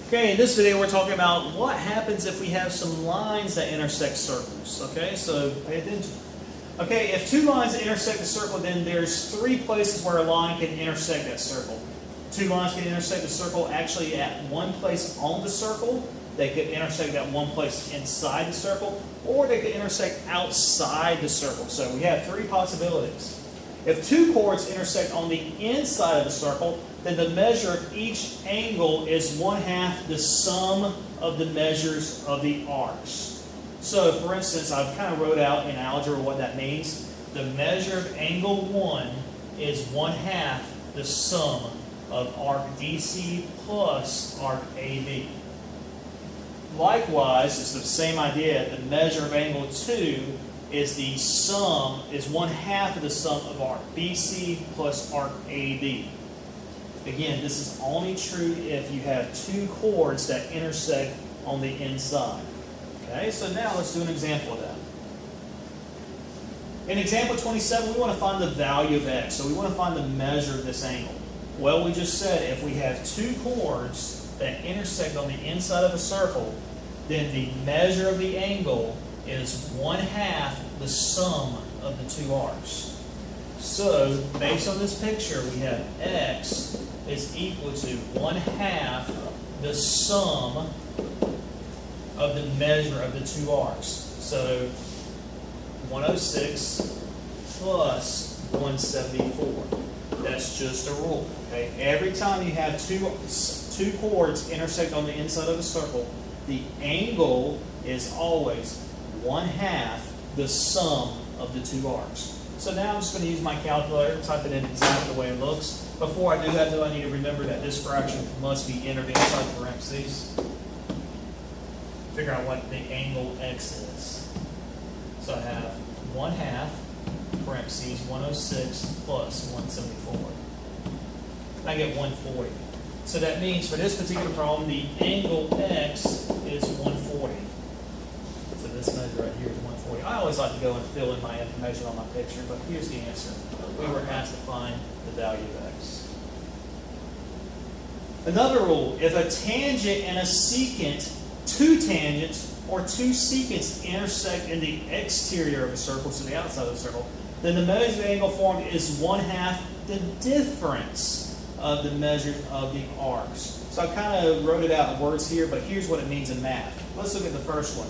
Okay, in this video we're talking about what happens if we have some lines that intersect circles. Okay, so pay attention. Okay, if two lines intersect a circle, then there's three places where a line can intersect that circle. Two lines can intersect the circle actually at one place on the circle. They could intersect at one place inside the circle, or they could intersect outside the circle. So we have three possibilities. If two chords intersect on the inside of the circle, then the measure of each angle is 1/2 the sum of the measures of the arcs. So, for instance, I've kind of wrote out in algebra what that means. The measure of angle 1 is 1/2 the sum of arc DC plus arc AB. Likewise, it's the same idea. The measure of angle 2 is the sum, is 1/2 of the sum of arc BC plus arc AB. Again, this is only true if you have two chords that intersect on the inside. Okay, so now let's do an example of that. In example 27, we want to find the value of x. So we want to find the measure of this angle. Well, we just said if we have two chords that intersect on the inside of a circle, then the measure of the angle is 1/2 the sum of the two arcs. So, based on this picture, we have x is equal to 1/2 the sum of the measure of the two arcs. So, 106 plus 174. That's just a rule. Okay? Every time you have two chords intersect on the inside of a circle, the angle is always 1/2 the sum of the two arcs. So now I'm just going to use my calculator, type it in exactly the way it looks. Before I do that, though, I need to remember that this fraction must be entered inside parentheses. Figure out what the angle x is. So I have 1/2 parentheses 106 plus 174. I get 140. So that means for this particular problem, the angle x is 140. So this measure right here is 140. I always like to go and fill in my information on my picture, but here's the answer. We were asked to find the value of x. Another rule, if a tangent and a secant, two tangents or two secants intersect in the exterior of a circle, so the outside of the circle, then the measured angle formed is 1/2 the difference of the measure of the arcs. So I kind of wrote it out in words here, but here's what it means in math. Let's look at the first one.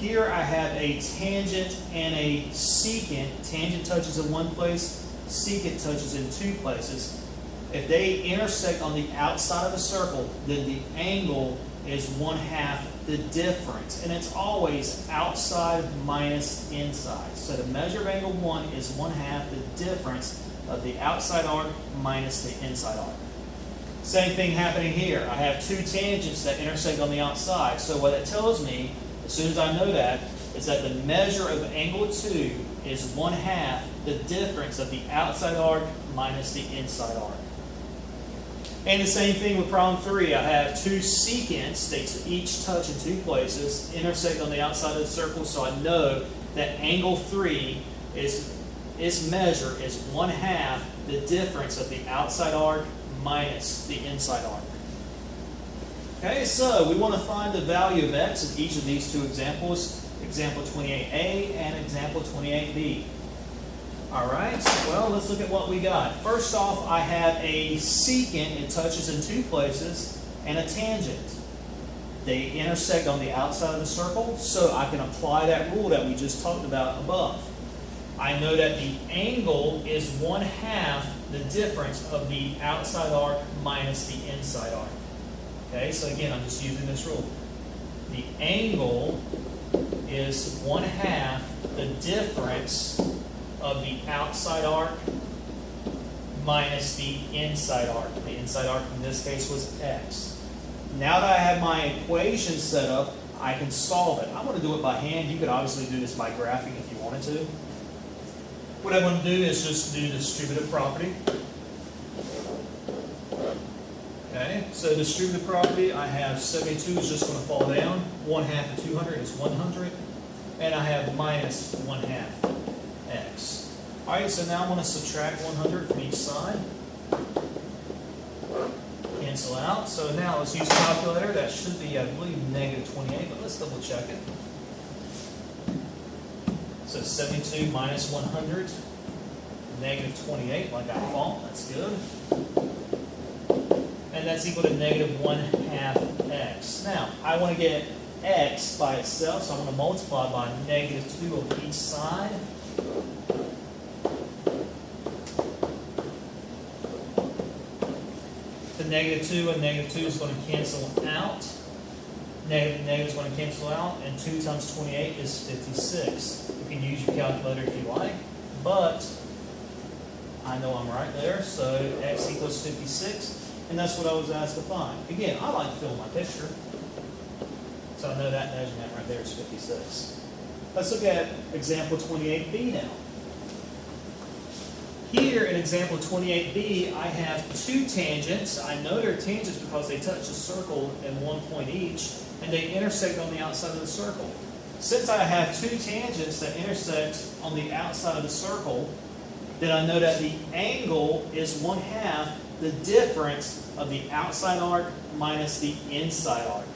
Here I have a tangent and a secant. Tangent touches in one place, secant touches in two places. If they intersect on the outside of the circle, then the angle is 1/2 the difference. And it's always outside minus inside. So the measure of angle 1 is 1/2 the difference of the outside arc minus the inside arc. Same thing happening here. I have two tangents that intersect on the outside. So what it tells me, as soon as I know that, is that the measure of angle 2 is 1/2 the difference of the outside arc minus the inside arc. And the same thing with problem 3. I have two secants, they each touch in two places, intersect on the outside of the circle, so I know that angle 3 its measure is 1/2 the difference of the outside arc minus the inside arc. Okay, so we want to find the value of x in each of these two examples, example 28a and example 28b. All right, well, let's look at what we got. First off, I have a secant. It touches in two places, and a tangent. They intersect on the outside of the circle, so I can apply that rule that we just talked about above. I know that the angle is 1/2 the difference of the outside arc minus the inside arc. Okay, so again, I'm just using this rule. The angle is 1/2 the difference of the outside arc minus the inside arc. The inside arc in this case was x. Now that I have my equation set up, I can solve it. I'm going to do it by hand. You could obviously do this by graphing if you wanted to. What I'm going to do is just do the distributive property. Okay, so distributive property, I have 72 is just going to fall down. 1/2 of 200 is 100. And I have minus 1/2 x. Alright, so now I'm going to subtract 100 from each side. cancel out. So now let's use calculator. That should be, I believe, negative 28, but let's double check it. So 72 minus 100, negative 28, like I thought. That's good. And that's equal to negative 1/2 x. Now, I want to get x by itself, so I'm going to multiply by negative 2 on each side. The negative 2 and negative 2 is going to cancel out. Negative and negative is going to cancel out, and 2 times 28 is 56. You can use your calculator if you like, but I know I'm right there, so x equals 56, and that's what I was asked to find. Again, I like to fill my picture, so I know that measurement right there is 56. Let's look at example 28b now. Here in example 28b, I have two tangents. I know they're tangents because they touch a circle in one point each, and they intersect on the outside of the circle. Since I have two tangents that intersect on the outside of the circle, then I know that the angle is 1/2 the difference of the outside arc minus the inside arc.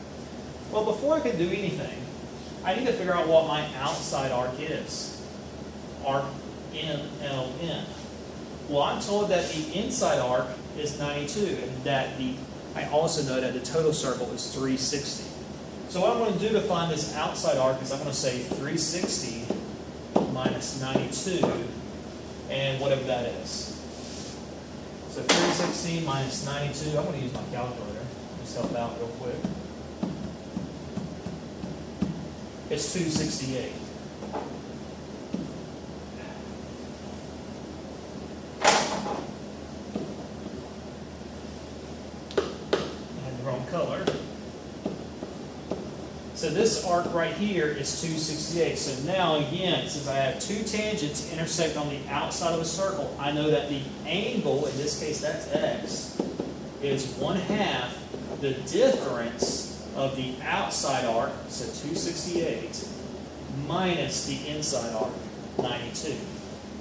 Well, before I can do anything, I need to figure out what my outside arc is. Arc NLN. Well, I'm told that the inside arc is 92, and that I also know that the total circle is 360. So what I'm going to do to find this outside arc is I'm going to say 360 minus 92, and whatever that is. So 360 minus 92, I'm going to use my calculator. Just help out real quick. It's 268. Color. So this arc right here is 268. So now again, since I have two tangents intersect on the outside of a circle, I know that the angle, in this case that's x, is 1/2 the difference of the outside arc, so 268, minus the inside arc, 92.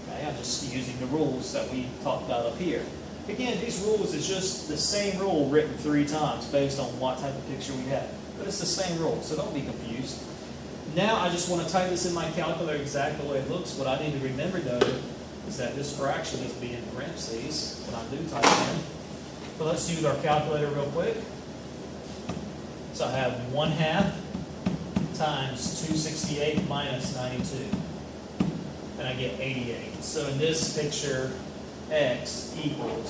Okay, I'm just using the rules that we talked about up here. Again, these rules is just the same rule written 3 times based on what type of picture we have. But it's the same rule, so don't be confused. Now I just want to type this in my calculator exactly the way it looks. What I need to remember though is that this fraction needs to be in parentheses when I do type it in. So let's use our calculator real quick. So I have 1/2 times 268 minus 92. And I get 88. So in this picture, x equals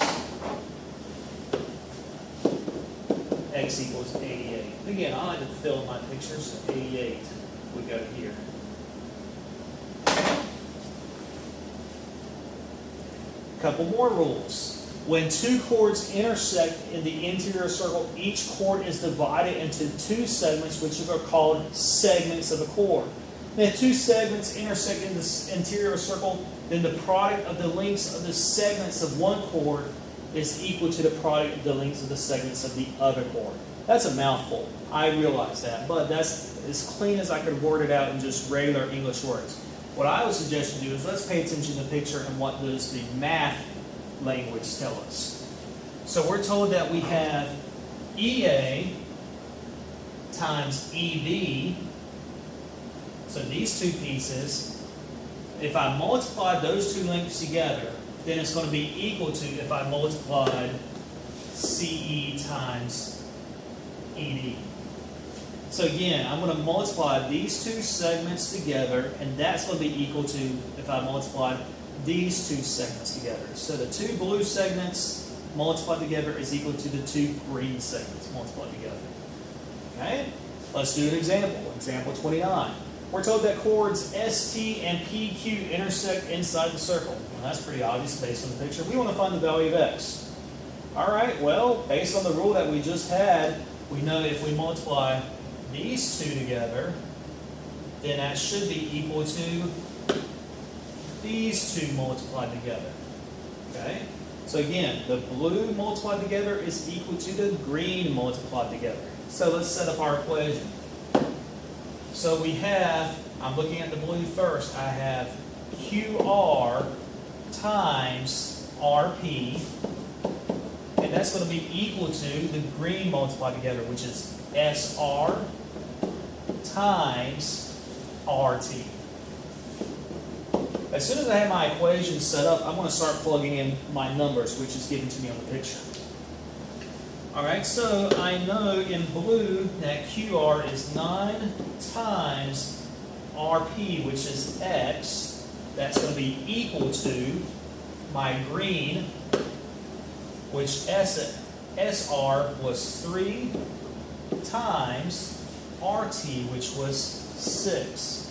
88. Again, I like to fill my pictures, so 88 we go here. Couple more rules. When two chords intersect in the interior circle, each chord is divided into two segments, which are called segments of a chord. And if two segments intersect in this interior circle, then the product of the lengths of the segments of one chord is equal to the product of the lengths of the segments of the other chord. That's a mouthful. I realize that, but that's as clean as I could word it out in just regular English words. What I would suggest you do is let's pay attention to the picture and what does the math language tell us. So we're told that we have EA times EB. So these two pieces, if I multiply those two lengths together, then it's going to be equal to if I multiplied CE times ED. So again, I'm going to multiply these two segments together, and that's going to be equal to if I multiplied these two segments together. So the two blue segments multiplied together is equal to the two green segments multiplied together. Okay? Let's do an example. Example 29. We're told that chords ST and PQ intersect inside the circle. Well, that's pretty obvious based on the picture. We want to find the value of x. All right, well, based on the rule that we just had, we know if we multiply these two together, then that should be equal to these two multiplied together. Okay? So again, the blue multiplied together is equal to the green multiplied together. So let's set up our equation. So we have, I'm looking at the blue first, I have QR times RP, and that's going to be equal to the green multiplied together, which is SR times RT. As soon as I have my equation set up, I'm going to start plugging in my numbers, which is given to me on the picture. Alright, so I know in blue that QR is 9 times RP, which is X. That's going to be equal to my green, which SR was 3 times RT, which was 6.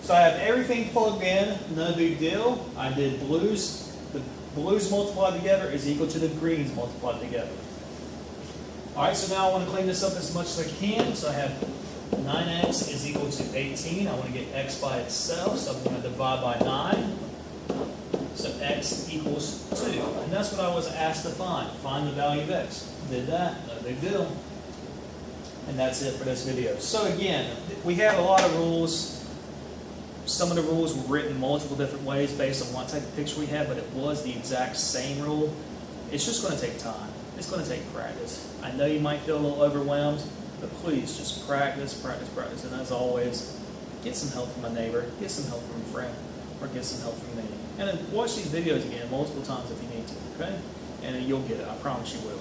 So I have everything plugged in, no big deal. I did blues. The blues multiplied together is equal to the greens multiplied together. Alright, so now I want to clean this up as much as I can. So I have 9x is equal to 18. I want to get x by itself, so I'm going to divide by 9. So x equals 2. And that's what I was asked to find. Find the value of x. Did that, no big deal. And that's it for this video. So again, we had a lot of rules. Some of the rules were written multiple different ways based on what type of picture we had, but it was the exact same rule. It's just going to take time. It's going to take practice. I know you might feel a little overwhelmed, but please just practice, practice, practice. And as always, get some help from a neighbor, get some help from a friend, or get some help from me. And then watch these videos again multiple times if you need to, okay? And then you'll get it. I promise you will.